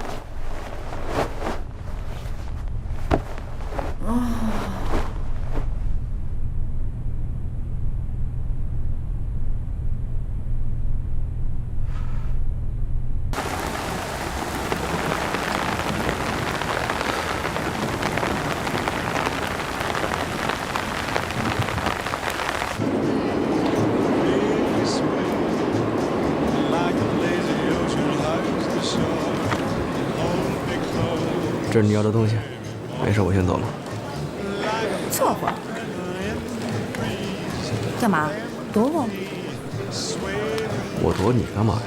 这是你要的东西，没事，我先走了。坐会儿，干嘛？躲我？我躲你干嘛呀？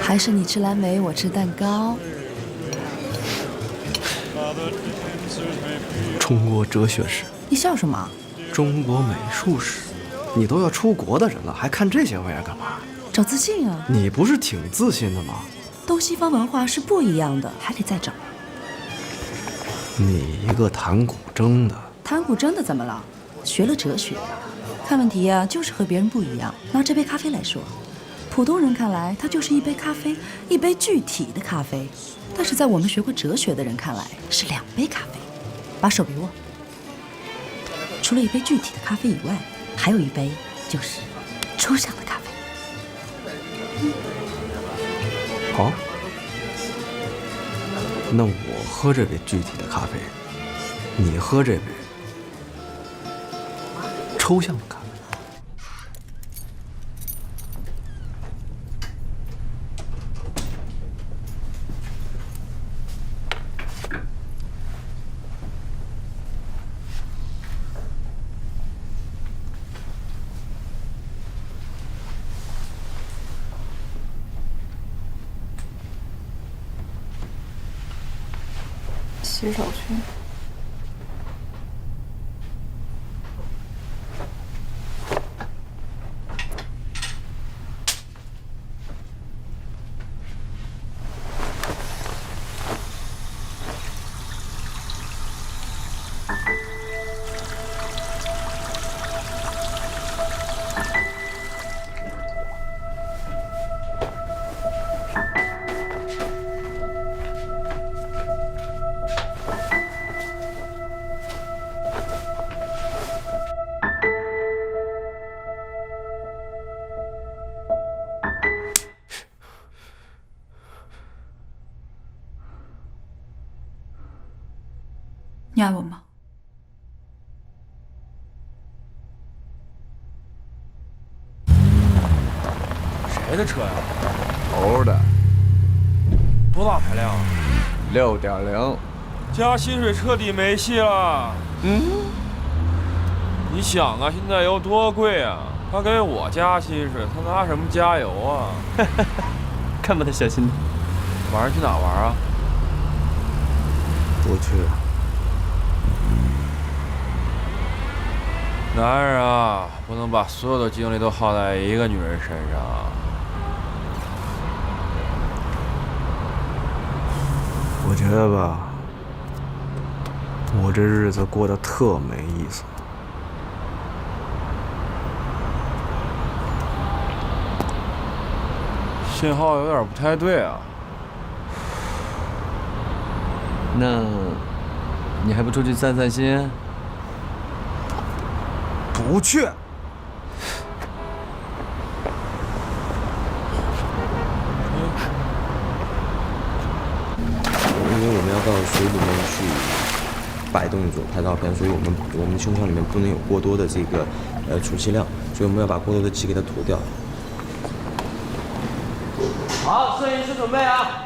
还是你吃蓝莓，我吃蛋糕？中国哲学史，你笑什么？中国美术史，你都要出国的人了，还看这些玩意儿干嘛？找自信啊！你不是挺自信的吗？东西方文化是不一样的，还得再找。你一个弹古筝的，弹古筝的怎么了？学了哲学，看问题呀，就是和别人不一样。拿这杯咖啡来说，普通人看来它就是一杯咖啡，一杯具体的咖啡，但是在我们学过哲学的人看来是2杯咖啡。把手给我。除了一杯具体的咖啡以外，还有一杯就是抽象的咖啡。好，那我喝这杯具体的咖啡，你喝这杯抽象的咖啡。洗手去。你爱我吗？谁的车呀？头的。多大排量？6.0。加薪水彻底没戏了。你想啊，现在油多贵啊！他给我加薪水，他拿什么加油啊？看把他小心的。晚上去哪玩啊？不去。男人啊，不能把所有的精力都耗在一个女人身上。我觉得吧，我这日子过得特没意思。信号有点不太对啊。那，你还不出去散散心？不去。因为我们要到水里面去摆动作拍照片，所以我们胸腔里面不能有过多的这个储气量，所以我们要把过多的气给它吐掉。好，摄影师准备啊！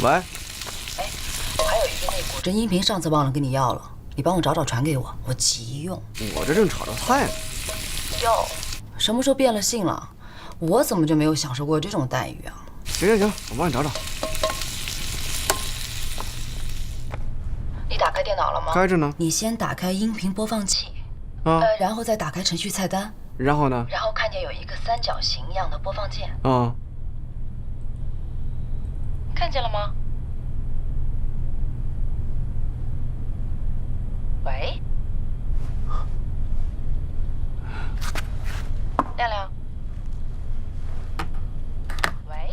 喂，我还有一个内裤，这音频上次忘了跟你要了，你帮我找找传给我，我急用。我这正炒着菜呢。哟，什么时候变了性了？我怎么就没有享受过这种待遇啊？行，我帮你找找。你打开电脑了吗？开着呢。你先打开音频播放器，然后再打开程序菜单。然后呢？然后看见有一个三角形一样的播放键。看见了吗？喂，亮亮。喂。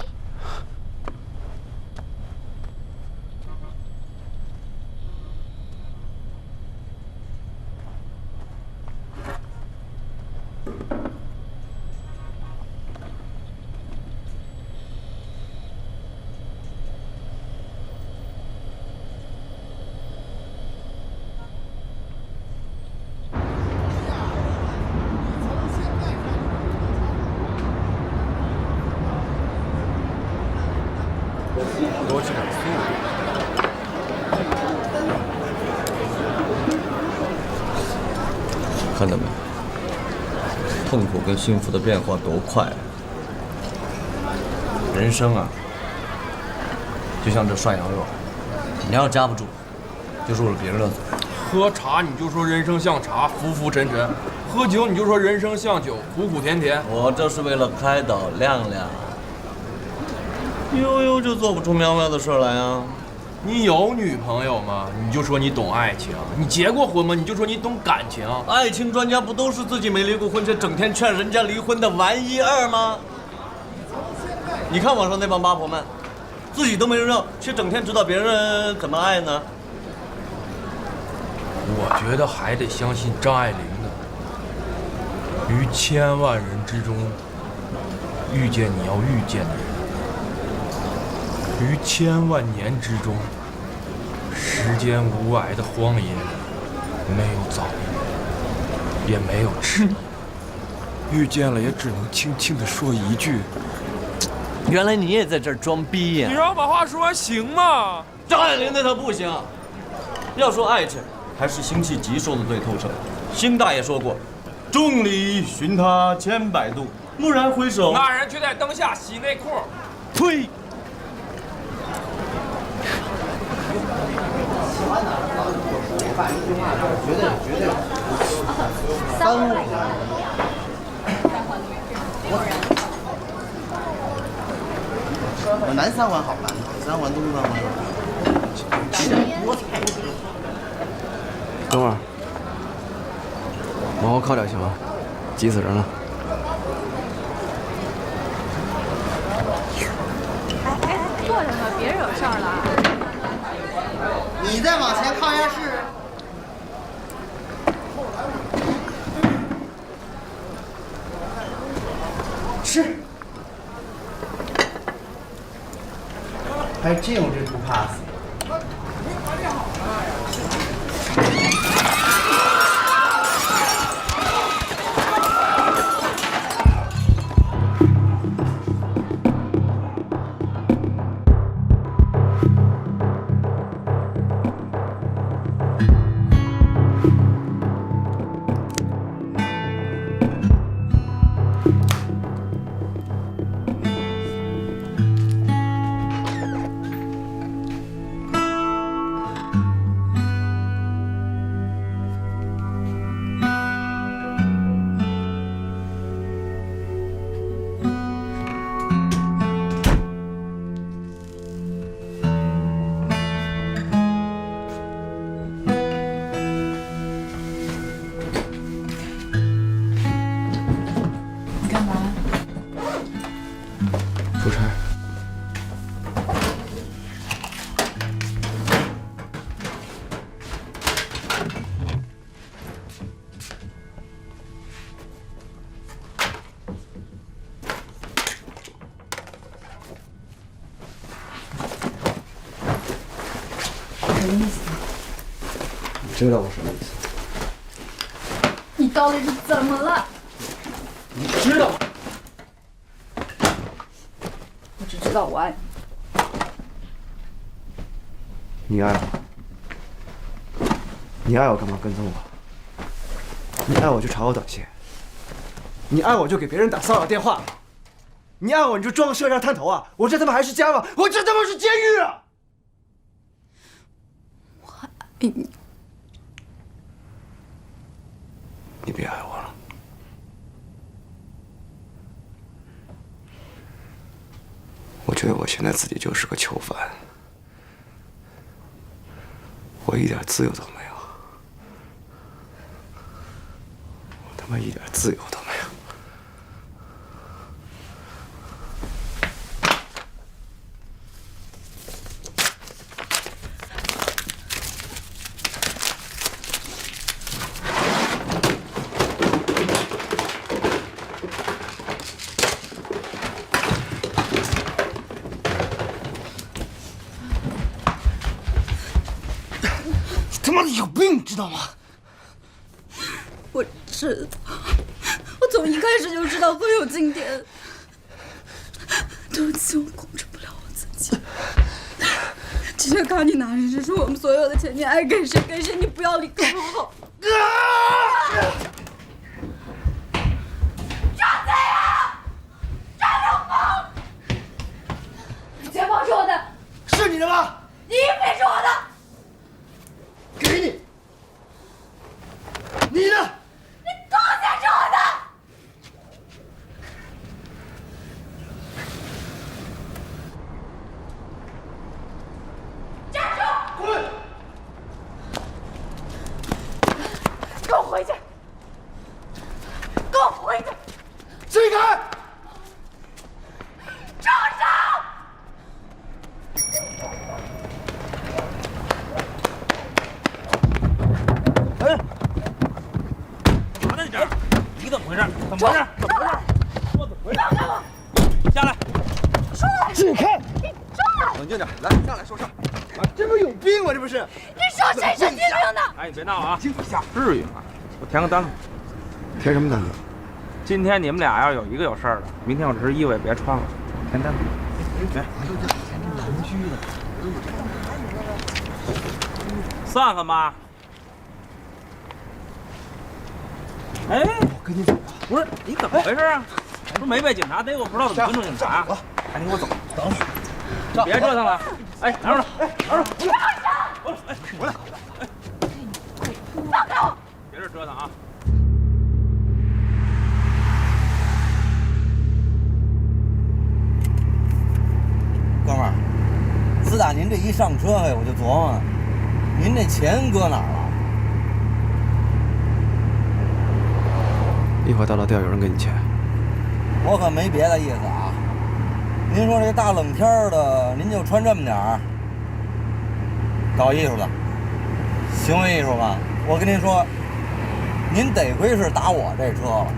多吃点素。看到没？痛苦跟幸福的变化多快啊！人生啊，就像这涮羊肉，你要夹不住，就入了别人的嘴。喝茶你就说人生像茶，浮浮沉沉；喝酒你就说人生像酒，苦苦甜甜。我这是为了开导亮亮。悠悠就做不出喵喵的事来啊！你有女朋友吗？你就说你懂爱情；你结过婚吗？你就说你懂感情。爱情专家不都是自己没离过婚，却整天劝人家离婚的玩意儿吗？你看网上那帮八婆们，自己都没人要，却整天指导别人怎么爱呢？我觉得还得相信张爱玲的：于千万人之中，遇见你要遇见的人。于千万年之中，时间无涯的荒野，没有早已，也没有迟疑。遇见了，也只能轻轻地说一句：“原来你也在这儿装逼呀！”你让我把话说完行吗？张爱玲那套不行。要说爱情，还是辛弃疾说的最透彻。辛大爷说过：“众里寻他千百度，蓦然回首，那人却在灯下洗内裤。”呸！喜欢哪儿，我饭一句话就是绝对。3万。我南3环好了，北3环、东3环。多菜。等会儿，往后靠点行吗？急死人了。坐着呢，别惹事儿了。你再往前靠一下试试。吃。还真有这不怕死。出差。什么意思？你知道我什么意思？你到底是怎么了？你知道？我只知道我爱你。你爱我？你爱我干嘛跟踪我？你爱我就查我短信。你爱我就给别人打骚扰电话。你爱我你就装个摄像探头啊！我这他妈还是家吗？我这他妈是监狱啊！我爱你。你别爱我了。我觉得我现在自己就是个囚犯，我一点自由都没有，我他妈一点自由都没有。他妈的有病，知道吗？我知道，我从一开始就知道会有今天。对不起，我控制不了我自己。这些卡你拿着，这是我们所有的钱，你爱给谁给谁，你不要离开我。张嘴啊！张流氓！钱包是我的，是你的吗？你也是我的。给你，你呢？你东西是我的。站住！滚！给我回去！给我回去！支开！住手！哎，拿着点儿！你怎么回事？怎么回事？怎么回事？说怎么回事？下来！出来！支开！你出来！冷静点，来，下来说事儿。这不有病吗？这不是？你说谁神经病呢？哎，你别闹啊！至于吗？我填个单子。填什么单子？今天你们俩要有一个有事儿的，明天我这身衣服也别穿了，填单子。来，算算吧。哎，我跟你走吧。不是，你怎么回事啊？说没被警察逮过，不知道怎么尊重警察。赶紧给我走，等会儿。别折腾了。哎，拿着，拿着。不要上！回来，回来。放开我！别这折腾啊！打您这一上车，我就琢磨，您这钱搁哪儿了？一会儿到了店有人给你钱。我可没别的意思啊。您说这大冷天的，您就穿这么点儿，搞艺术的，行为艺术吧？我跟您说，您得亏是打我这车了，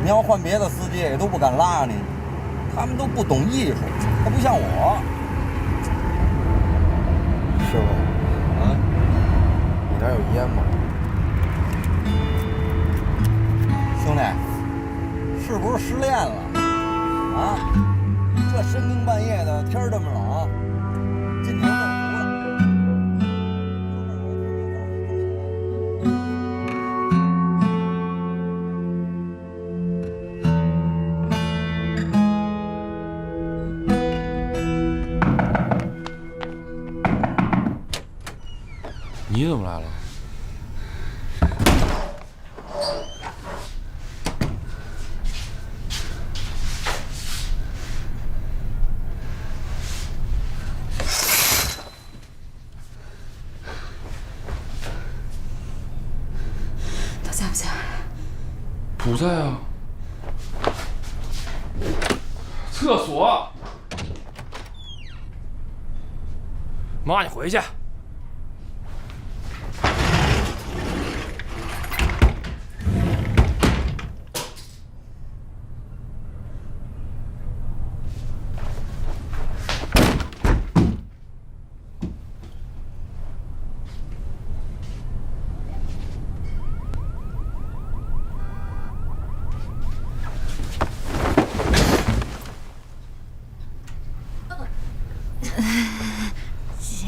你要换别的司机也都不敢拉您，他们都不懂艺术，他不像我。师傅，啊，你那儿有烟吗？兄弟，是不是失恋了？啊，这深更半夜的，天儿这么冷，劲头够足了。你怎么来了？他在不在？不在啊。厕所。妈，你回去。姐，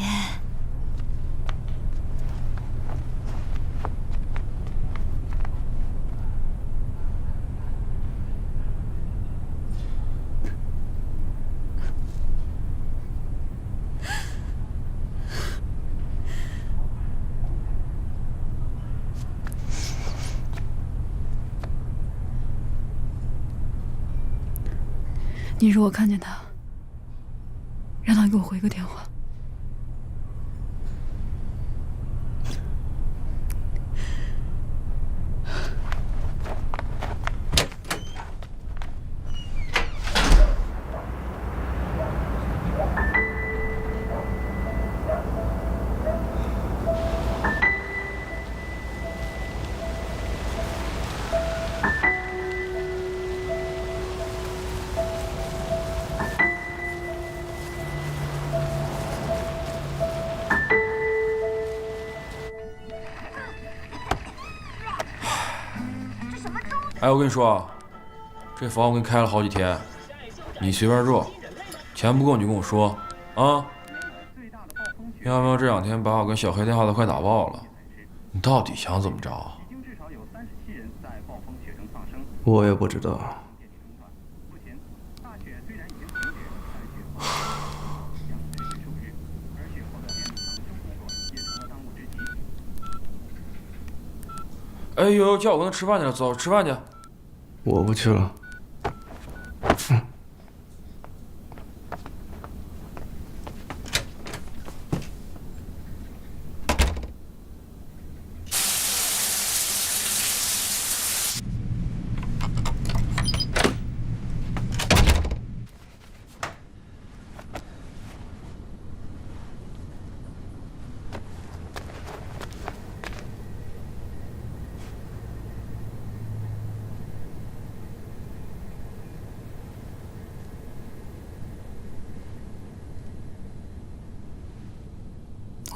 你如果看见他，让他给我回个电话。哎，我跟你说啊，这房我给你开了好几天，你随便住，钱不够你就跟我说啊。要不要这2天把我跟小黑电话都快打爆了？你到底想怎么着？我也不知道。哎呦，叫我跟他吃饭去了，走，吃饭去。我不去了。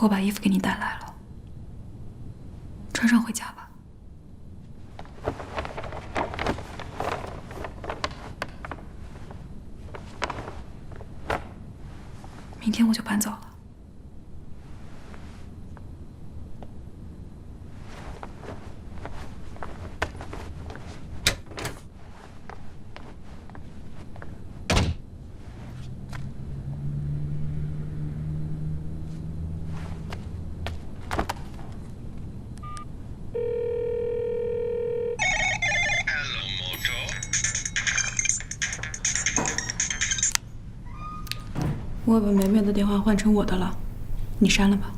我把衣服给你带来了，穿上回家吧。明天我就搬走了。我把梅梅的电话换成我的了，你删了吧。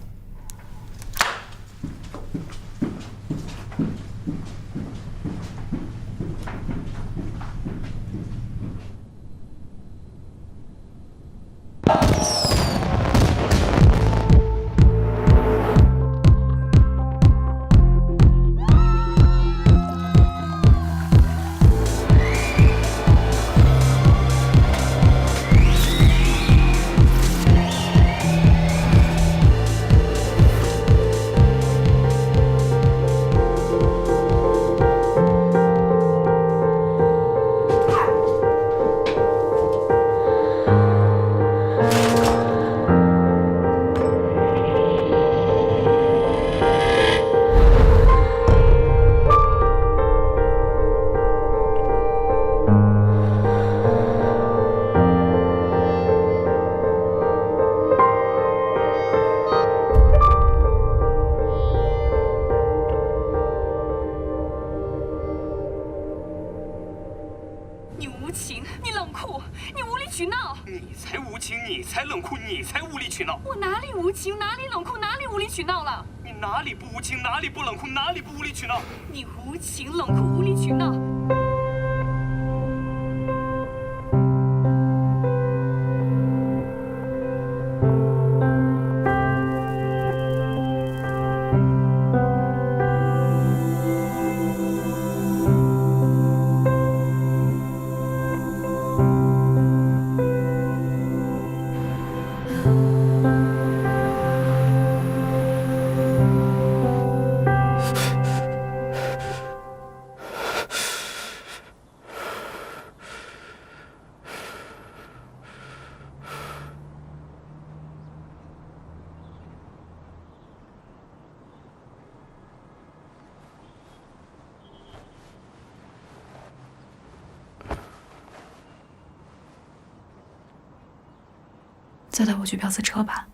你无情，你冷酷，你无理取闹。你才无情，你才冷酷，你才无理取闹。我哪里无情，哪里冷酷，哪里无理取闹了？你哪里不无情，哪里不冷酷，哪里不无理取闹？你无情、冷酷、无理取闹。再带我去飙次车吧。